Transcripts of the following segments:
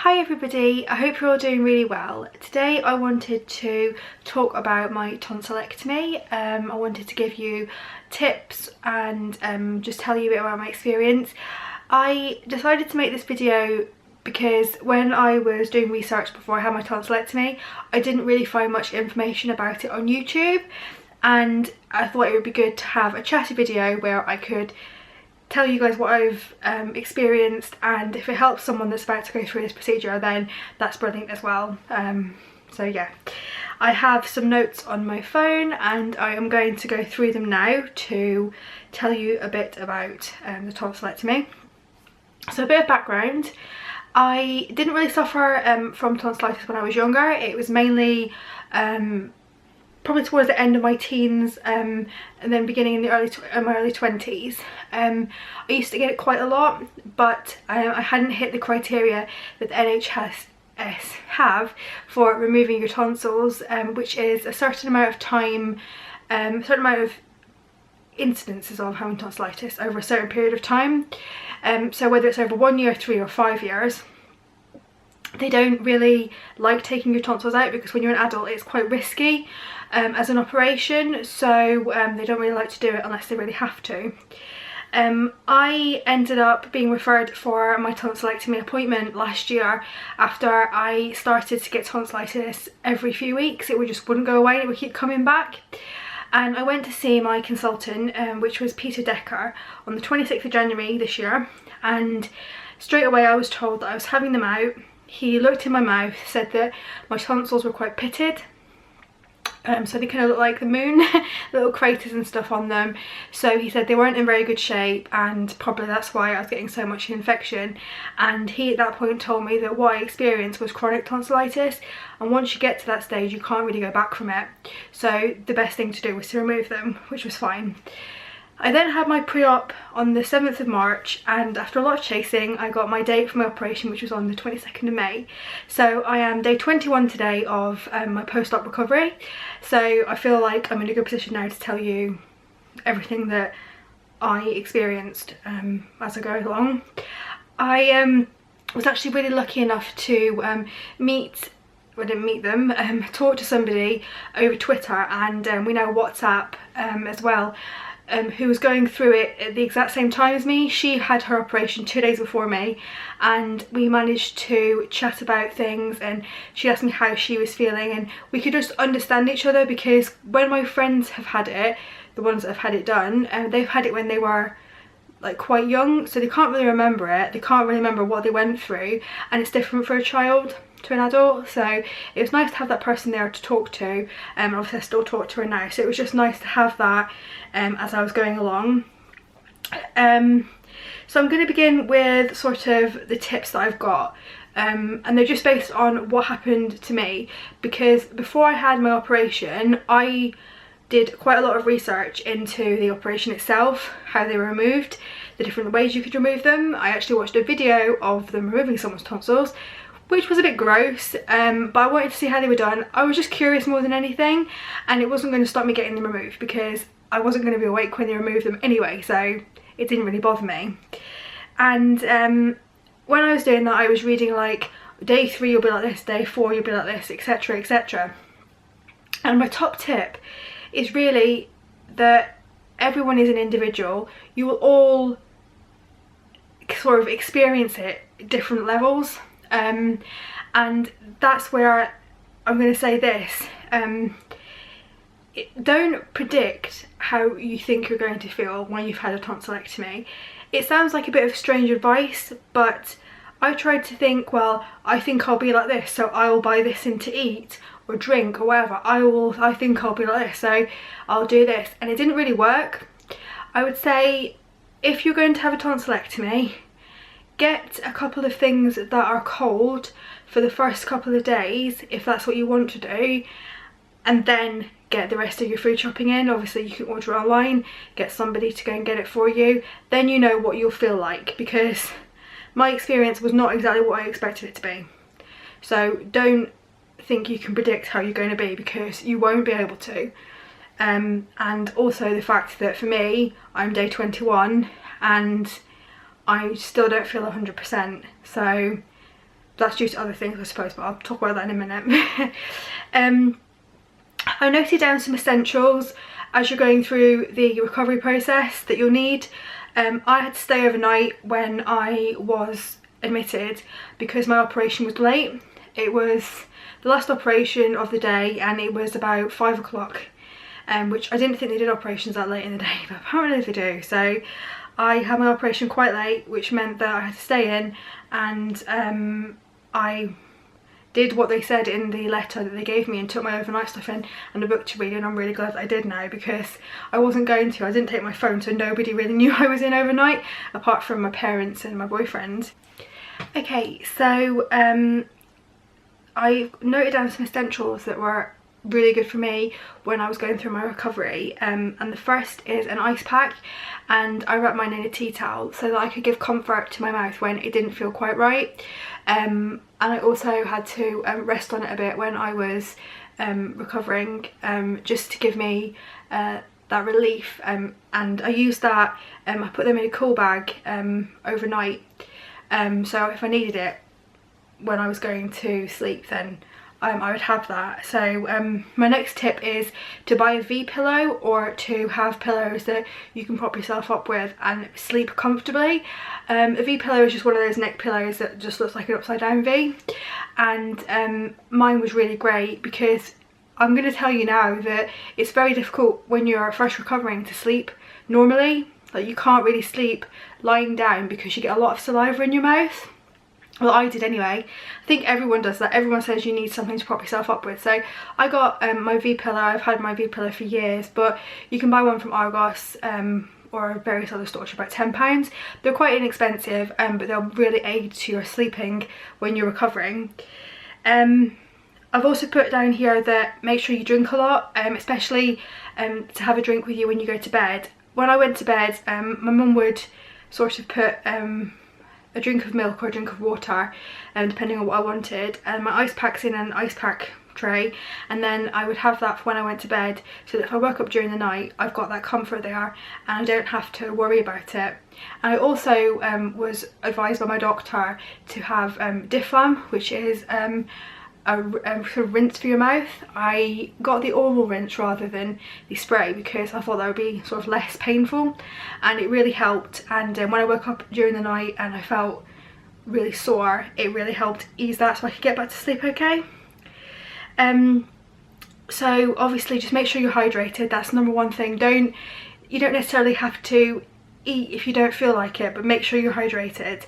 Hi everybody, I hope you're all doing really well. Today I wanted to talk about my tonsillectomy. I wanted to give you tips and just tell you a bit about my experience. I decided to make this video because when I was doing research before I had my tonsillectomy, I didn't really find much information about it on YouTube, and I thought it would be good to have a chatty video where I could tell you guys what I've experienced, and if it helps someone that's about to go through this procedure, then that's brilliant as well. So yeah, I have some notes on my phone and I am going to go through them now to tell you a bit about the tonsillectomy. So a bit of background: I didn't really suffer from tonsillitis when I was younger. It was mainly probably towards the end of my teens and then beginning in the my early 20s. I used to get it quite a lot, but I hadn't hit the criteria that the NHS have for removing your tonsils, which is a certain amount of time, a certain amount of incidences of having tonsillitis over a certain period of time. So whether it's over 1 year, 3 or 5 years, they don't really like taking your tonsils out because when you're an adult it's quite risky as an operation, so they don't really like to do it unless they really have to. I ended up being referred for my tonsillectomy appointment last year after I started to get tonsillitis every few weeks. It just wouldn't go away, it would keep coming back. And I went to see my consultant, which was Peter Decker, on the 26th of January this year, and straight away I was told that I was having them out. He looked in my mouth, said that my tonsils were quite pitted, so they kind of look like the moon, little craters and stuff on them. So he said they weren't in very good shape, and probably that's why I was getting so much infection. And he at that point told me that what I experienced was chronic tonsillitis, and once you get to that stage you can't really go back from it. So the best thing to do was to remove them, which was fine. I then had my pre-op on the 7th of March, and after a lot of chasing I got my date for my operation, which was on the 22nd of May. So I am day 21 today of my post-op recovery, so I feel like I'm in a good position now to tell you everything that I experienced as I go along. I was actually really lucky enough to I didn't meet them, talk to somebody over Twitter, and we now WhatsApp as well, who was going through it at the exact same time as me. She had her operation 2 days before me, and we managed to chat about things, and she asked me how she was feeling, and we could just understand each other, because when my friends have had it, the ones that have had it done, they've had it when they were like quite young, so they can't really remember it, they can't really remember what they went through, and it's different for a child to an adult. So it was nice to have that person there to talk to, and obviously I still talk to her now, so it was just nice to have that as I was going along. So I'm going to begin with sort of the tips that I've got, and they're just based on what happened to me, because before I had my operation I did quite a lot of research into the operation itself, how they were removed, the different ways you could remove them. I actually watched a video of them removing someone's tonsils, which was a bit gross, but I wanted to see how they were done. I was just curious more than anything, and it wasn't going to stop me getting them removed because I wasn't going to be awake when they removed them anyway, so it didn't really bother me. And when I was doing that I was reading like day 3 you'll be like this, day 4 you'll be like this, etc, etc. And my top tip is really that everyone is an individual. You will all sort of experience it at different levels, and that's where I'm going to say this: don't predict how you think you're going to feel when you've had a tonsillectomy. It sounds like a bit of strange advice, but I tried to think, well, I think I'll be like this, so I will buy this in to eat or drink or whatever. I think I'll be like this, so I'll do this, and it didn't really work. I would say if you're going to have a tonsillectomy, get a couple of things that are cold for the first couple of days if that's what you want to do, and then get the rest of your food shopping in. Obviously you can order online, get somebody to go and get it for you, then you know what you'll feel like, because my experience was not exactly what I expected it to be. So don't think you can predict how you're going to be, because you won't be able to. And also the fact that for me I'm day 21 and I still don't feel 100%, so that's due to other things I suppose, but I'll talk about that in a minute. I noted down some essentials as you're going through the recovery process that you'll need. I had to stay overnight when I was admitted because my operation was late. It was the last operation of the day and it was about 5 o'clock, which I didn't think they did operations that late in the day, but apparently they do. So I had my operation quite late, which meant that I had to stay in, and I did what they said in the letter that they gave me and took my overnight stuff in and a book to read, and I'm really glad that I did now because I wasn't going to. I didn't take my phone, so nobody really knew I was in overnight apart from my parents and my boyfriend. Okay, so I noted down some essentials that were really good for me when I was going through my recovery, and the first is an ice pack, and I wrapped mine in a tea towel so that I could give comfort to my mouth when it didn't feel quite right, and I also had to rest on it a bit when I was recovering, just to give me that relief, and I used that. I put them in a cool bag overnight, so if I needed it when I was going to sleep, then I would have that. So my next tip is to buy a V pillow, or to have pillows that you can prop yourself up with and sleep comfortably. A V pillow is just one of those neck pillows that just looks like an upside down V, and mine was really great because I'm going to tell you now that it's very difficult when you're first recovering to sleep normally. Like, you can't really sleep lying down because you get a lot of saliva in your mouth. Well, I did anyway. I think everyone does that. Everyone says you need something to prop yourself up with. So I got my V pillow. I've had my V pillow for years, but you can buy one from Argos or various other stores for about £10. They're quite inexpensive, but they'll really aid to your sleeping when you're recovering. I've also put down here that make sure you drink a lot, especially to have a drink with you when you go to bed. When I went to bed, my mum would sort of put a drink of milk or a drink of water, depending on what I wanted, and my ice pack's in an ice pack tray, and then I would have that for when I went to bed, so that if I woke up during the night I've got that comfort there and I don't have to worry about it. And I also was advised by my doctor to have Difflam, which is a sort of rinse for your mouth. I got the oral rinse rather than the spray because I thought that would be sort of less painful, and it really helped. And when I woke up during the night and I felt really sore, it really helped ease that so I could get back to sleep okay. So obviously just make sure you're hydrated. That's number one thing. You don't necessarily have to eat if you don't feel like it, but make sure you're hydrated.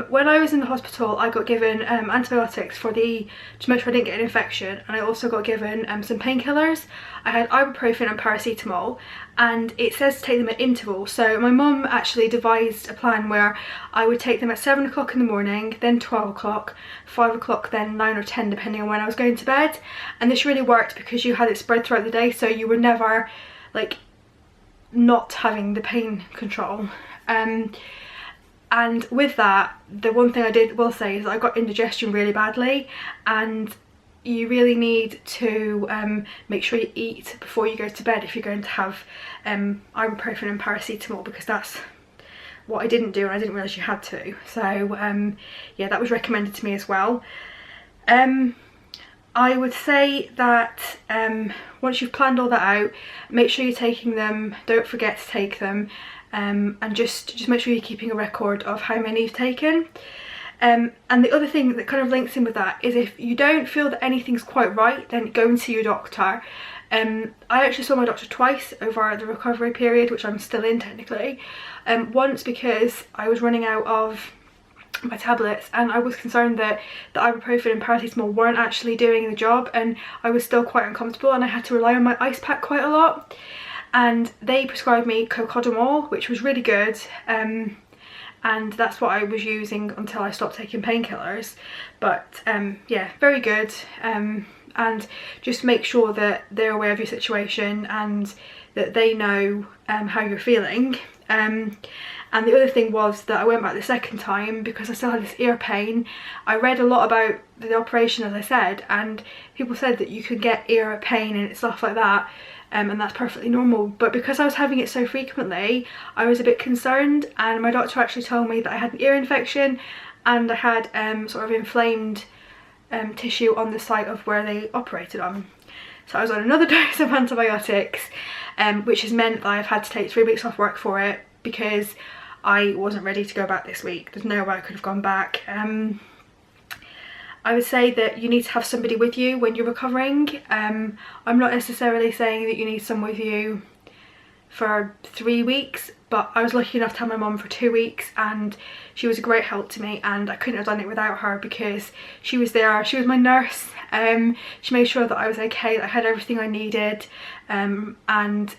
When I was in the hospital, I got given antibiotics to make sure I didn't get an infection, and I also got given some painkillers. I had ibuprofen and paracetamol, and it says to take them at intervals. So my mum actually devised a plan where I would take them at 7 o'clock in the morning, then 12 o'clock, 5 o'clock, then 9 or 10 depending on when I was going to bed. And this really worked because you had it spread throughout the day, so you were never like not having the pain control. And with that, the one thing I will say is that I got indigestion really badly, and you really need to make sure you eat before you go to bed if you're going to have ibuprofen and paracetamol, because that's what I didn't do and I didn't realise you had to. So yeah, that was recommended to me as well. I would say that once you've planned all that out, make sure you're taking them, don't forget to take them. And just make sure you're keeping a record of how many you've taken. And the other thing that kind of links in with that is if you don't feel that anything's quite right, then go and see your doctor. I actually saw my doctor twice over the recovery period, which I'm still in technically. Once because I was running out of my tablets and I was concerned that the ibuprofen and paracetamol weren't actually doing the job, and I was still quite uncomfortable and I had to rely on my ice pack quite a lot. And they prescribed me cocodamol, which was really good, and that's what I was using until I stopped taking painkillers. But yeah, very good, and just make sure that they're aware of your situation and that they know how you're feeling. And the other thing was that I went back the second time because I still had this ear pain. I read a lot about the operation, as I said, and people said that you could get ear pain and stuff like that, and that's perfectly normal. But because I was having it so frequently, I was a bit concerned, and my doctor actually told me that I had an ear infection and I had sort of inflamed tissue on the site of where they operated on. So I was on another dose of antibiotics, which has meant that I've had to take 3 weeks off work for it because I wasn't ready to go back this week. There's no way I could have gone back. I would say that you need to have somebody with you when you're recovering. I'm not necessarily saying that you need someone with you for 3 weeks, but I was lucky enough to have my mum for 2 weeks, and she was a great help to me, and I couldn't have done it without her because she was there. She was my nurse. She made sure that I was okay, that I had everything I needed, and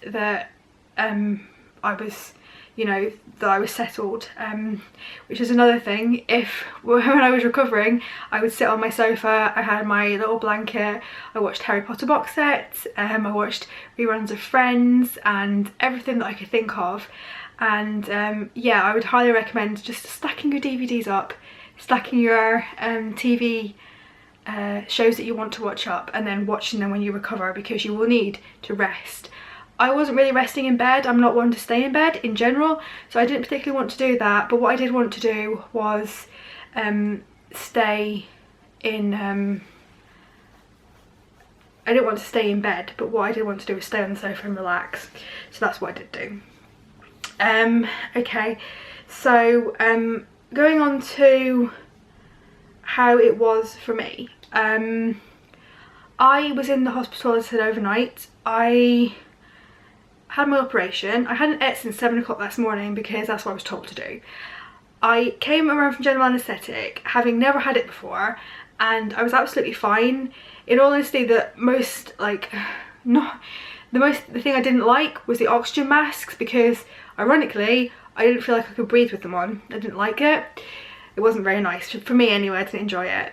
that I was, you know, that I was settled, which is another thing. When I was recovering, I would sit on my sofa, I had my little blanket, I watched Harry Potter box sets, I watched reruns of Friends and everything that I could think of. And yeah, I would highly recommend just stacking your DVDs up, stacking your TV shows that you want to watch up, and then watching them when you recover, because you will need to rest. I wasn't really resting in bed. I'm not one to stay in bed in general, so I didn't particularly want to do that. But what I did want to do was stay in I didn't want to stay in bed, but what I did want to do was stay on the sofa and relax. So that's what I did do. Okay, so going on to how it was for me. I was in the hospital, as I said, overnight. I had my operation. I hadn't ate since 7 o'clock this morning because that's what I was told to do. I came around from general anaesthetic having never had it before, and I was absolutely fine. In all honesty, the thing I didn't like was the oxygen masks, because ironically I didn't feel like I could breathe with them on. I didn't like it. It wasn't very nice for me anyway. I didn't enjoy it.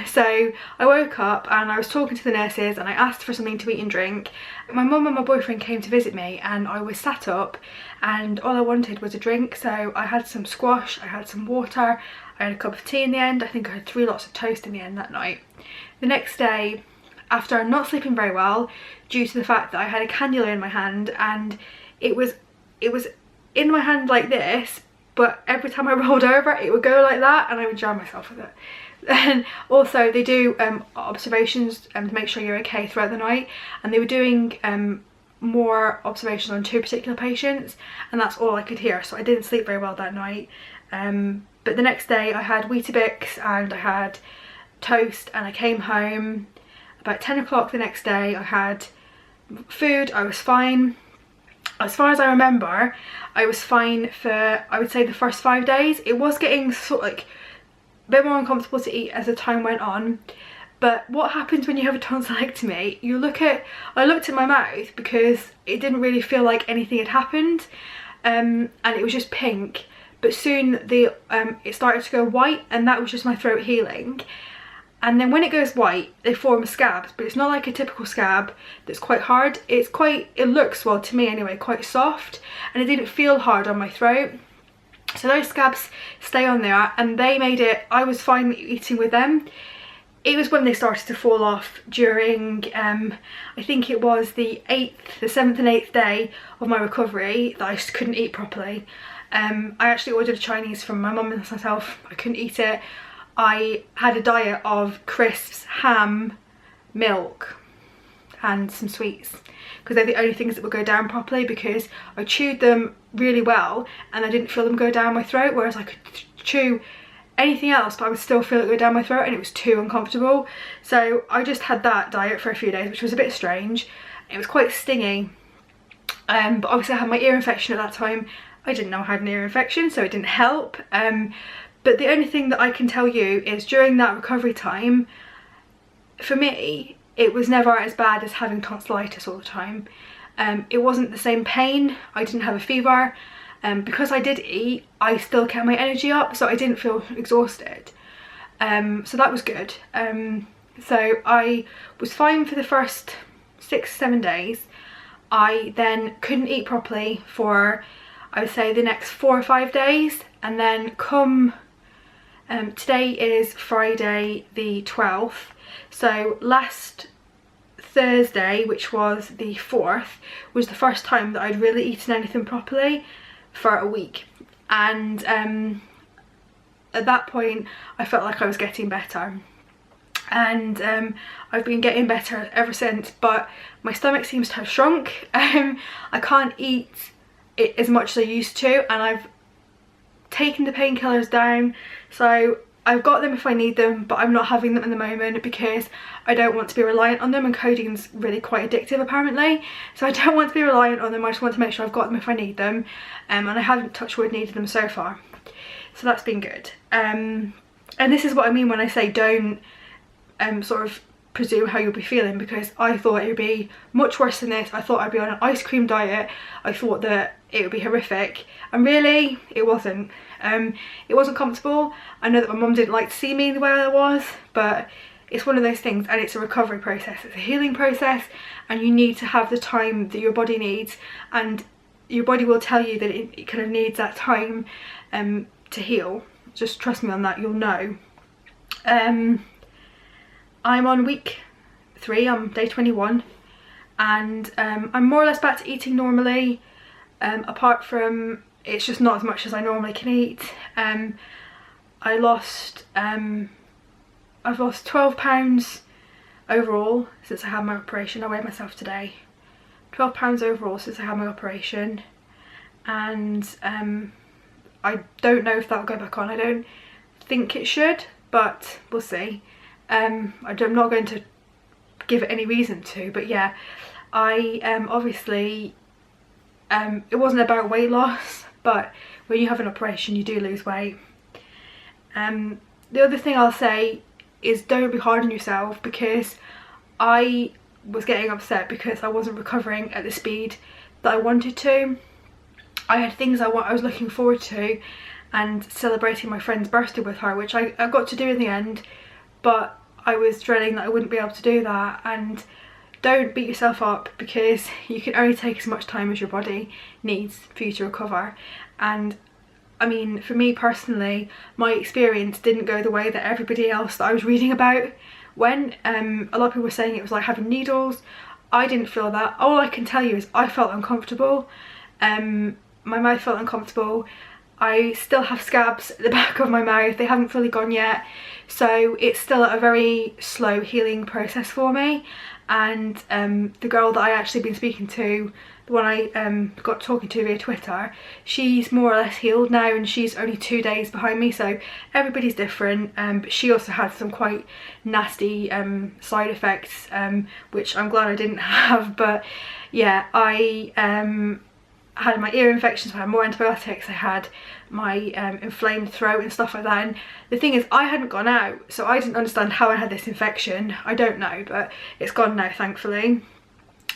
So I woke up and I was talking to the nurses and I asked for something to eat and drink. My mum and my boyfriend came to visit me, and I was sat up and all I wanted was a drink. So I had some squash, I had some water, I had a cup of tea in the end. I think I had 3 lots of toast in the end that night. The next day, after not sleeping very well due to the fact that I had a cannula in my hand, and it was in my hand like this, but every time I rolled over it would go like that, and I would drown myself with it. And also they do observations to make sure you're okay throughout the night, and they were doing more observations on 2 particular patients, and that's all I could hear, so I didn't sleep very well that night. But the next day I had Weetabix and I had toast, and I came home about 10 o'clock the next day. I had food, I was fine. As far as I remember, I was fine for, I would say, the first 5 days. It was getting sort of like a bit more uncomfortable to eat as the time went on. But what happens when you have a tonsillectomy, I looked at my mouth because it didn't really feel like anything had happened, and it was just pink. But soon it started to go white, and that was just my throat healing. And then when it goes white, they form scabs, but it's not like a typical scab that's quite hard. It looks, well to me anyway, quite soft, and it didn't feel hard on my throat. So those scabs stay on there, and they made it, I was fine eating with them. It was when they started to fall off during, I think it was the 7th and 8th day of my recovery that I just couldn't eat properly. I actually ordered a Chinese from my mum and myself. I couldn't eat it. I had a diet of crisps, ham, milk and some sweets, because they're the only things that would go down properly, because I chewed them really well and I didn't feel them go down my throat, whereas I could chew anything else but I would still feel it go down my throat, and it was too uncomfortable. So I just had that diet for a few days, which was a bit strange. It was quite stingy, but obviously I had my ear infection at that time. I didn't know I had an ear infection, so it didn't help. But the only thing that I can tell you is during that recovery time, for me, it was never as bad as having tonsillitis all the time. It wasn't the same pain, I didn't have a fever. Because I did eat, I still kept my energy up, so I didn't feel exhausted. So that was good. So I was fine for the first 6-7 days. I then couldn't eat properly for, I would say, the next 4 or 5 days, and then come today is Friday the 12th, so last Thursday, which was the 4th, was the first time that I'd really eaten anything properly for a week. And at that point I felt like I was getting better, and I've been getting better ever since, but my stomach seems to have shrunk. I can't eat it as much as I used to, and I've taken the painkillers down, so I've got them if I need them, but I'm not having them at the moment because I don't want to be reliant on them, and codeine's really quite addictive apparently, so I don't want to be reliant on them. I just want to make sure I've got them if I need them, and I haven't, touch wood, needed them so far, so that's been good. And this is what I mean when I say don't sort of presume how you'll be feeling, because I thought it would be much worse than this. I thought I'd be on an ice cream diet. I thought that it would be horrific, and really it wasn't. It wasn't comfortable. I know that my mum didn't like to see me the way I was, but it's one of those things, and it's a recovery process, it's a healing process, and you need to have the time that your body needs, and your body will tell you that it kind of needs that time to heal. Just trust me on that, you'll know. I'm on week 3, I'm day 21, and I'm more or less back to eating normally, apart from it's just not as much as I normally can eat. I've lost 12 pounds overall since I had my operation. I weighed myself today. 12 pounds overall since I had my operation, and I don't know if that'll go back on. I don't think it should, but we'll see. I'm not going to give it any reason to, but yeah, I obviously it wasn't about weight loss, but when you have an operation you do lose weight. The other thing I'll say is don't be hard on yourself, because I was getting upset because I wasn't recovering at the speed that I wanted to. I had things I was looking forward to, and celebrating my friend's birthday with her, which I got to do in the end, but I was dreading that I wouldn't be able to do that. And don't beat yourself up, because you can only take as much time as your body needs for you to recover. And I mean, for me personally, my experience didn't go the way that everybody else that I was reading about went. A lot of people were saying it was like having needles. I didn't feel that. All I can tell you is I felt uncomfortable. My mouth felt uncomfortable. I still have scabs at the back of my mouth. They haven't fully gone yet, so it's still a very slow healing process for me. And the girl that I actually been speaking to, the one I got talking to via Twitter, she's more or less healed now, and she's only 2 days behind me, so everybody's different. But she also had some quite nasty side effects, which I'm glad I didn't have. But yeah, I had my ear infections, I had more antibiotics, I had my inflamed throat and stuff like that. And the thing is, I hadn't gone out, so I didn't understand how I had this infection. I don't know, but it's gone now, thankfully.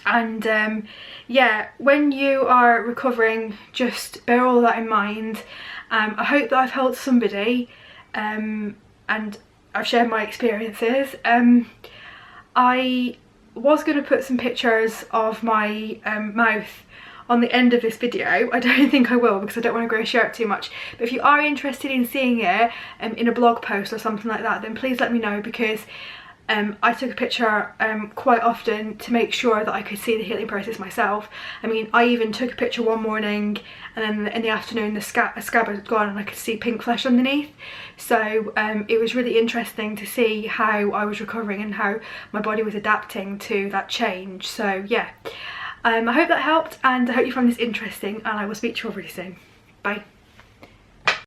And yeah, when you are recovering, just bear all that in mind. I hope that I've helped somebody, and I've shared my experiences. I was going to put some pictures of my mouth on the end of this video. I don't think I will, because I don't want to gross you out too much, but if you are interested in seeing it in a blog post or something like that, then please let me know, because I took a picture quite often to make sure that I could see the healing process myself. I mean, I even took a picture one morning, and then in the afternoon the scab had gone and I could see pink flesh underneath. So it was really interesting to see how I was recovering and how my body was adapting to that change. So yeah, I hope that helped, and I hope you found this interesting, and I will speak to you all really soon. Bye.